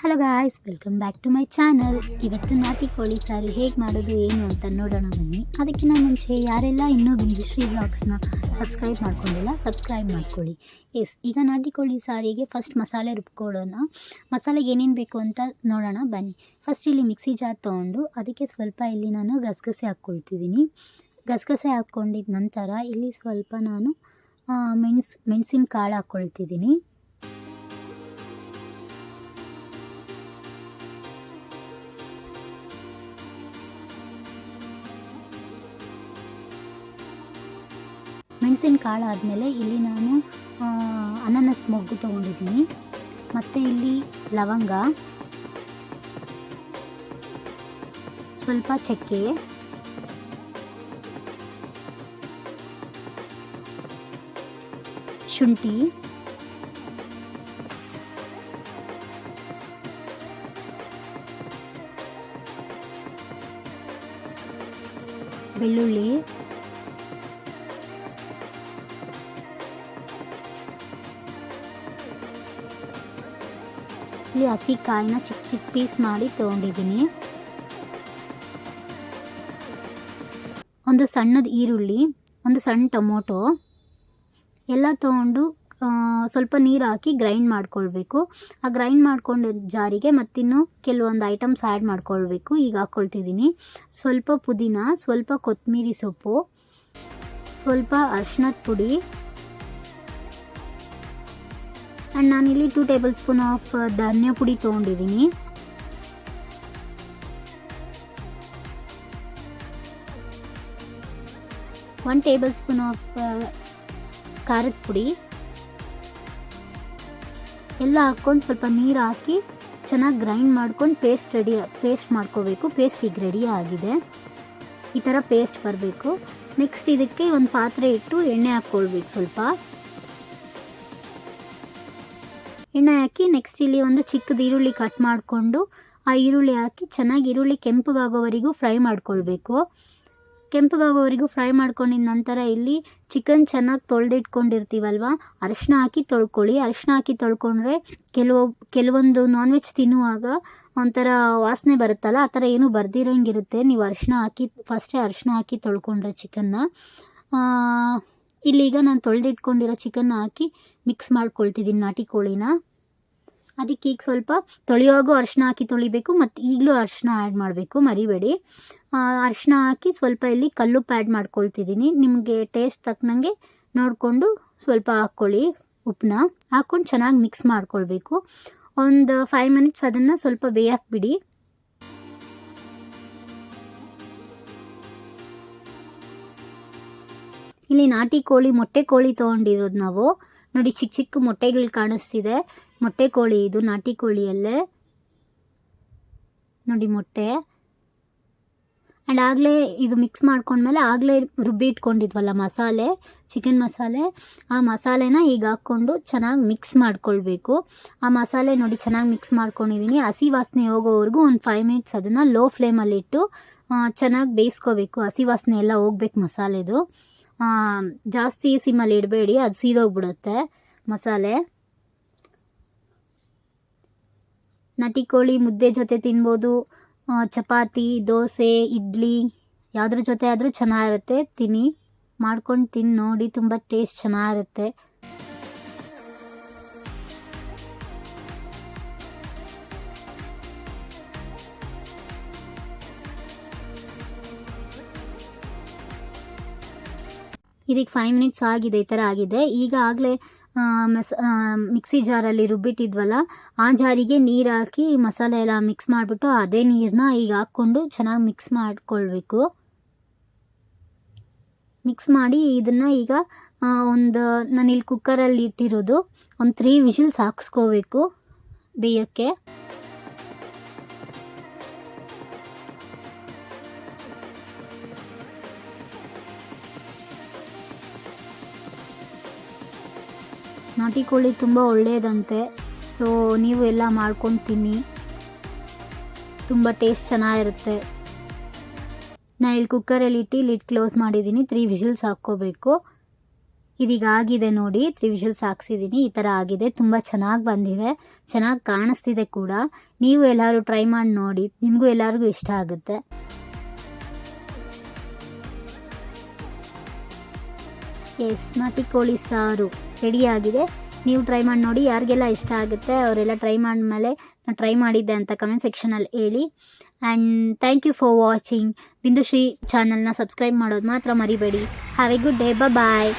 Hello guys, welcome back to my channel. ಇವತ್ತು ನಾಟಿ ಕೋಳಿ ಸಾರು ಹೇಗೆ ಮಾಡೋದು ಏನು ಅಂತ ನೋಡೋಣ ಬನ್ನಿ. ಅದಕ್ಕಿಂತ ಮುಂಚೆ ಯಾರೆಲ್ಲ ಇನ್ನೂ BBC ವ್ಲಾಗ್ಸ್ನ ಸಬ್ಸ್ಕ್ರೈಬ್ ಮಾಡ್ಕೊಂಡಿಲ್ಲ, ಸಬ್ಸ್ಕ್ರೈಬ್ ಮಾಡ್ಕೊಳ್ಳಿ. ಈಗ ನಾಟಿ ಕೋಳಿ ಸಾರಿಗೆ ಫಸ್ಟ್ ಮಸಾಲೆ ರುಬ್ಕೊಳ್ಳೋಣ. ಮಸಾಲೆಗೆ ಏನೇನು ಬೇಕು ಅಂತ ನೋಡೋಣ ಬನ್ನಿ. ಫಸ್ಟ್ ಇಲ್ಲಿ ಮಿಕ್ಸಿ ಜಾರ್ ತೊಗೊಂಡು ಅದಕ್ಕೆ ಸ್ವಲ್ಪ ಇಲ್ಲಿ ನಾನು ಗಸಗಸೆ ಹಾಕ್ಕೊಳ್ತಿದ್ದೀನಿ. ಗಸಗಸೆ ಹಾಕ್ಕೊಂಡಿದ್ದ ನಂತರ ಇಲ್ಲಿ ಸ್ವಲ್ಪ ನಾನು ಮೆಣಸಿನ ಕಾಳು ಹಾಕ್ಕೊಳ್ತಿದ್ದೀನಿ. ಮೆಣಸಿನ ಕಾಳು ಆದಮೇಲೆ ಇಲ್ಲಿ ನಾನು ಅನಾನಸ್ ಮೊಗ್ಗು ತೊಗೊಂಡಿದ್ದೀನಿ. ಮತ್ತು ಇಲ್ಲಿ ಲವಂಗ, ಸ್ವಲ್ಪ ಚಕ್ಕೆ, ಶುಂಠಿ, ಬೆಳ್ಳುಳ್ಳಿ, ಇಲ್ಲಿ ಹಸಿ ಕಾಯಿನ ಚಿಕ್ಕ ಚಿಕ್ಕ ಪೀಸ್ ಮಾಡಿ ತೊಗೊಂಡಿದ್ದೀನಿ. ಒಂದು ಸಣ್ಣದ ಈರುಳ್ಳಿ, ಒಂದು ಸಣ್ಣ ಟೊಮೊಟೊ ಎಲ್ಲ ತೊಗೊಂಡು ಸ್ವಲ್ಪ ನೀರು ಹಾಕಿ ಗ್ರೈಂಡ್ ಮಾಡ್ಕೊಳ್ಬೇಕು. ಆ ಗ್ರೈಂಡ್ ಮಾಡ್ಕೊಂಡ ಜಾರಿಗೆ ಮತ್ತಿನ್ನು ಕೆಲವೊಂದು ಐಟಮ್ಸ್ ಆ್ಯಡ್ ಮಾಡ್ಕೊಳ್ಬೇಕು. ಈಗ ಹಾಕ್ಕೊಳ್ತಿದ್ದೀನಿ ಸ್ವಲ್ಪ ಪುದೀನ, ಸ್ವಲ್ಪ ಕೊತ್ತಂಬರಿ ಸೊಪ್ಪು, ಸ್ವಲ್ಪ ಅರಿಶಿಣದ ಪುಡಿ, ಆ್ಯಂಡ್ ನಾನಿಲ್ಲಿ 2 ಟೇಬಲ್ ಸ್ಪೂನ್ ಆಫ್ ಧನಿಯಾ ಪುಡಿ ತೊಗೊಂಡಿದ್ದೀನಿ. ಒನ್ ಟೇಬಲ್ ಸ್ಪೂನ್ ಆಫ್ ಖಾರದ ಪುಡಿ ಎಲ್ಲ ಹಾಕ್ಕೊಂಡು ಸ್ವಲ್ಪ ನೀರು ಹಾಕಿ ಚೆನ್ನಾಗಿ ಗ್ರೈಂಡ್ ಮಾಡ್ಕೊಂಡು ಪೇಸ್ಟ್ ಮಾಡ್ಕೋಬೇಕು. ಪೇಸ್ಟ್ ಈಗ ರೆಡಿ ಆಗಿದೆ. ಈ ಥರ ಪೇಸ್ಟ್ ಬರಬೇಕು. ನೆಕ್ಸ್ಟ್ ಇದಕ್ಕೆ ಒಂದು ಪಾತ್ರೆ ಇಟ್ಟು ಎಣ್ಣೆ ಹಾಕ್ಕೊಳ್ಬೇಕು. ಸ್ವಲ್ಪ ಎಣ್ಣೆ ಹಾಕಿ ನೆಕ್ಸ್ಟ್ ಇಲ್ಲಿ ಒಂದು ಚಿಕ್ಕದು ಈರುಳ್ಳಿ ಕಟ್ ಮಾಡಿಕೊಂಡು ಆ ಈರುಳ್ಳಿ ಹಾಕಿ ಚೆನ್ನಾಗಿ ಈರುಳ್ಳಿ ಕೆಂಪಗಾಗೋವರೆಗೂ ಫ್ರೈ ಮಾಡ್ಕೊಳ್ಬೇಕು. ಕೆಂಪಗಾಗೋವರೆಗೂ ಫ್ರೈ ಮಾಡ್ಕೊಂಡಿದ ನಂತರ ಇಲ್ಲಿ ಚಿಕನ್ ಚೆನ್ನಾಗಿ ತೊಳೆದಿಟ್ಕೊಂಡಿರ್ತೀವಲ್ವ, ಅರಿಶಿನ ಹಾಕಿ ತೊಳ್ಕೊಳ್ಳಿ. ಅರಿಶಿನ ಹಾಕಿ ತೊಳ್ಕೊಂಡ್ರೆ ಕೆಲವೊಂದು ನಾನ್ ವೆಜ್ ತಿನ್ನುವಾಗ ಒಂಥರ ವಾಸನೆ ಬರುತ್ತಲ್ಲ, ಆ ಥರ ಏನೂ ಬರ್ದಿರಂಗಿರುತ್ತೆ. ನೀವು ಫಸ್ಟೇ ಅರಿಶಿನ ಹಾಕಿ ತೊಳ್ಕೊಂಡ್ರೆ ಚಿಕನ್ನ. ಇಲ್ಲೀಗ ನಾನು ತೊಳೆದಿಟ್ಕೊಂಡಿರೋ ಚಿಕನ್ನ ಹಾಕಿ ಮಿಕ್ಸ್ ಮಾಡ್ಕೊಳ್ತಿದ್ದೀನಿ ನಾಟಿ ಕೋಳಿನ. ಅದಕ್ಕೆ ಈಗ ಸ್ವಲ್ಪ ತೊಳೆಯುವಾಗೂ ಅರಿಶಿನ ಹಾಕಿ ತೊಳಿಬೇಕು, ಮತ್ತು ಈಗಲೂ ಅರಿಶಿನ ಆ್ಯಡ್ ಮಾಡಬೇಕು, ಮರಿಬೇಡಿ. ಅರಿಶಿನ ಹಾಕಿ ಸ್ವಲ್ಪ ಇಲ್ಲಿ ಕಲ್ಲುಪ್ಪು ಆ್ಯಡ್ ಮಾಡ್ಕೊಳ್ತಿದ್ದೀನಿ. ನಿಮಗೆ ಟೇಸ್ಟ್ ತಕ್ಕನಂಗೆ ನೋಡಿಕೊಂಡು ಸ್ವಲ್ಪ ಹಾಕ್ಕೊಳ್ಳಿ. ಉಪ್ಪನ್ನ ಹಾಕ್ಕೊಂಡು ಚೆನ್ನಾಗಿ ಮಿಕ್ಸ್ ಮಾಡ್ಕೊಳ್ಬೇಕು. ಒಂದು 5 ಮಿನಿಟ್ಸ್ ಅದನ್ನು ಸ್ವಲ್ಪ ಬೇಯಕ್ಕೆ ಬಿಡಿ. ಇಲ್ಲಿ ನಾಟಿ ಕೋಳಿ, ಮೊಟ್ಟೆ ಕೋಳಿ ತೊಗೊಂಡಿರೋದು ನಾವು. ನೋಡಿ, ಚಿಕ್ಕ ಚಿಕ್ಕ ಮೊಟ್ಟೆಗಳು ಕಾಣಿಸ್ತಿದೆ. ಮೊಟ್ಟೆ ಕೋಳಿ ಇದು, ನಾಟಿ ಕೋಳಿಯಲ್ಲೇ ನೋಡಿ ಮೊಟ್ಟೆ. ಆ್ಯಂಡ್ ಆಗಲೇ ಇದು ಮಿಕ್ಸ್ ಮಾಡ್ಕೊಂಡ್ಮೇಲೆ ಆಗಲೇ ರುಬ್ಬಿ ಇಟ್ಕೊಂಡಿದ್ವಲ್ಲ ಮಸಾಲೆ, ಚಿಕನ್ ಮಸಾಲೆ, ಆ ಮಸಾಲೆನ ಈಗ ಹಾಕ್ಕೊಂಡು ಚೆನ್ನಾಗಿ ಮಿಕ್ಸ್ ಮಾಡ್ಕೊಳ್ಬೇಕು. ಆ ಮಸಾಲೆ ನೋಡಿ ಚೆನ್ನಾಗಿ ಮಿಕ್ಸ್ ಮಾಡ್ಕೊಂಡಿದ್ದೀನಿ. ಹಸಿ ವಾಸನೆ ಹೋಗೋವರೆಗೂ ಒಂದು 5 ಮಿನಿಟ್ಸ್ ಅದನ್ನು ಲೋ ಫ್ಲೇಮಲ್ಲಿಟ್ಟು ಚೆನ್ನಾಗಿ ಬೇಯಿಸ್ಕೋಬೇಕು. ಹಸಿ ವಾಸನೆ ಎಲ್ಲ ಹೋಗ್ಬೇಕು ಮಸಾಲೆದು. ಜಾಸ್ತಿ ಸಿಮ್ಮಲ್ಲಿ ಇಡಬೇಡಿ, ಅದು ಸೀದೋಗ್ಬಿಡುತ್ತೆ ಮಸಾಲೆ. ನಾಟಿ ಕೋಳಿ ಮುದ್ದೆ ಜೊತೆ ತಿನ್ಬೋದು, ಚಪಾತಿ, ದೋಸೆ, ಇಡ್ಲಿ ಯಾವುದ್ರ ಜೊತೆ ಆದರೂ ಚೆನ್ನಾಗಿರುತ್ತೆ. ಮಾಡ್ಕೊಂಡು ತಿಂದು ನೋಡಿ, ತುಂಬ ಟೇಸ್ಟ್ ಚೆನ್ನಾಗಿರುತ್ತೆ. ಇದಕ್ಕೆ 5 ಮಿನಿಟ್ಸ್ ಆಗಿದೆ, ಈ ಥರ ಆಗಿದೆ. ಈಗ ಆಗಲೇ ಮಿಕ್ಸಿ ಜಾರಲ್ಲಿ ರುಬ್ಬಿಟ್ಟಿದ್ವಲ್ಲ, ಆ ಜಾರಿಗೆ ನೀರು ಹಾಕಿ ಮಸಾಲೆ ಎಲ್ಲ ಮಿಕ್ಸ್ ಮಾಡಿಬಿಟ್ಟು ಅದೇ ನೀರನ್ನ ಈಗ ಹಾಕ್ಕೊಂಡು ಚೆನ್ನಾಗಿ ಮಿಕ್ಸ್ ಮಾಡಿಕೊಳ್ಬೇಕು. ಮಿಕ್ಸ್ ಮಾಡಿ ಇದನ್ನು ಈಗ ನಾನಿಲ್ಲಿ ಕುಕ್ಕರಲ್ಲಿ ಇಟ್ಟಿರೋದು ಒಂದು 3 ವಿಷಲ್ಸ್ ಹಾಕ್ಸ್ಕೋಬೇಕು ಬೇಯೋಕ್ಕೆ. ನಾಟಿ ಕೋಳಿ ತುಂಬ ಒಳ್ಳೆಯದಂತೆ. ಸೊ ನೀವು ಎಲ್ಲ ಮಾಡ್ಕೊಂಡು ತಿನ್ನಿ, ತುಂಬ ಟೇಸ್ಟ್ ಚೆನ್ನಾಗಿರುತ್ತೆ. ನಾನು ಇಲ್ಲಿ ಕುಕ್ಕರಲ್ಲಿ ಇಟ್ಟು ಲಿಡ್ ಕ್ಲೋಸ್ ಮಾಡಿದ್ದೀನಿ. 3 ವಿಷಲ್ಸ್ ಹಾಕ್ಕೋಬೇಕು. ಇದೀಗ ಆಗಿದೆ ನೋಡಿ, 3 ವಿಷಲ್ಸ್ ಹಾಕ್ಸಿದ್ದೀನಿ. ಈ ಥರ ಆಗಿದೆ, ತುಂಬ ಚೆನ್ನಾಗಿ ಬಂದಿದೆ, ಚೆನ್ನಾಗಿ ಕಾಣಿಸ್ತಿದೆ ಕೂಡ. ನೀವು ಎಲ್ಲರೂ ಟ್ರೈ ಮಾಡಿ ನೋಡಿ, ನಿಮಗೂ ಎಲ್ಲರಿಗೂ ಇಷ್ಟ ಆಗುತ್ತೆ. ಎಸ್, ನಾಟಿ ಕೋಳಿ ಸಾರು ರೆಡಿಯಾಗಿದೆ. ನೀವು ಟ್ರೈ ಮಾಡಿ ನೋಡಿ, ಯಾರಿಗೆಲ್ಲ ಇಷ್ಟ ಆಗುತ್ತೆ ಅವರೆಲ್ಲ ಟ್ರೈ ಮಾಡಿದ್ಮೇಲೆ ನಾನು ಟ್ರೈ ಮಾಡಿದ್ದೆ ಅಂತ ಕಮೆಂಟ್ ಸೆಕ್ಷನಲ್ಲಿ ಹೇಳಿ. And thank you for watching. Bindushree ಚಾನಲ್ನ ಸಬ್ಸ್ಕ್ರೈಬ್ ಮಾಡೋದು ಮಾತ್ರ ಮರಿಬೇಡಿ. Have a good day, bye.